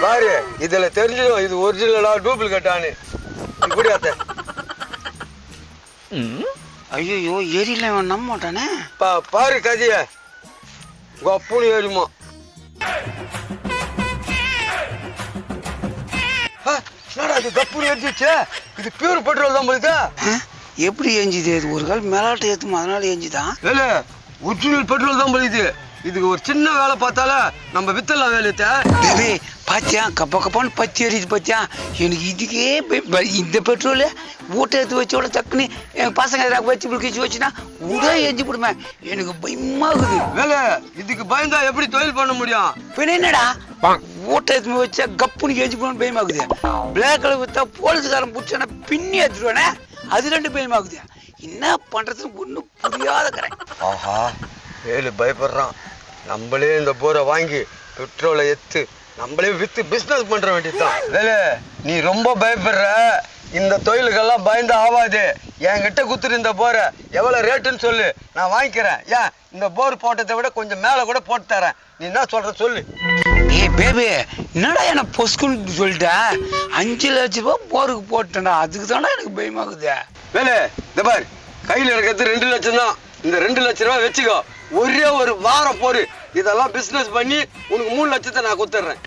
பாரு இதுல தெரிஞ்சிடும் இது ஒரிஜினலா டூப்ளிகேட்டானு. இப்படி அத்த ஐயோ ஏரியில அவன் நம்ப மாட்டானே. பாரு கதைய கப்புனு ஏறுமா. என்னடா இது கப்புனு ஏறிச்சு? இது பியூர் பெட்ரோல் தான் போலுதா. எப்படி ஏஞ்சுது? இது ஒரு கால் மேலாட்ட ஏத்துமா, அதனால ஏஞ்சுதான். இல்ல ஒரிஜினல் பெட்ரோல் தான் போலுது. இதுக்கு ஒரு சின்ன வேலை பார்த்தால நம்ம வித்தலாம் வேலையத்த. பேபி பாத்தியா கப்ப கப்பான்னு பத்தி எறியுது பாத்தியா? எனக்கு இதுக்கே இந்த பெட்ரோலு ஊட்ட எடுத்து வச்சோட டக்குன்னு என் பசங்க வச்சு பிடிச்சி வச்சுன்னா உடே எஞ்சி போடுமே. எனக்கு பயமாகுது. வேலை இதுக்கு பயந்தா எப்படி தொழில் பண்ண முடியும்? பின்ன என்னடா ஊட்ட எடுத்து வச்சா கப்புன்னு எஞ்சி போடணும் பயமாகுது. பிளாக் கலர் வித்தா போலீஸ்காரன் பிடிச்சானா பின்னி எடுத்துருவானே, அது ரெண்டு பயமாகுது. என்ன பண்றதுன்னு ஒன்றும் புரியாத கரை. ஆஹா வேலு பயப்படுறான். நம்மளே இந்த போரை வாங்கி பெட்ரோலை எடுத்து நம்மளே வித்து பிசினஸ் பண்ற வேண்டியதுதான். வேலு நீ ரொம்ப பயப்படுற. இந்த தொழிலுக்கெல்லாம் பயந்து ஆகாது. என்கிட்ட குத்துரு இந்த போரை எவ்வளவு ரேட்டுன்னு சொல்லு, நான் வாங்கிக்கிறேன். ஏன் இந்த போர் போட்டதை விட கொஞ்சம் மேல கூட போட்டு தரேன். நீ என்ன சொல்ற சொல்லு. ஏய் பேபி என்னடா என்ன பொஸ்குன்னு சொல்லிட்ட? 5 லட்சம் ரூபாய் போருக்கு போட்டேன்டா, அதுக்கு தானே எனக்கு பயமாகுது. வேலு இந்த பாரு கையில் இருக்கிறது 2 லட்சம் தான். இந்த 2 லட்சம் ரூபாய் வச்சுக்கோ. ஒரே ஒரு வாரம் போரு இதெல்லாம் பிசினஸ் பண்ணி உனக்கு 3 லட்சத்தை நான் கொடுத்துட்றேன்.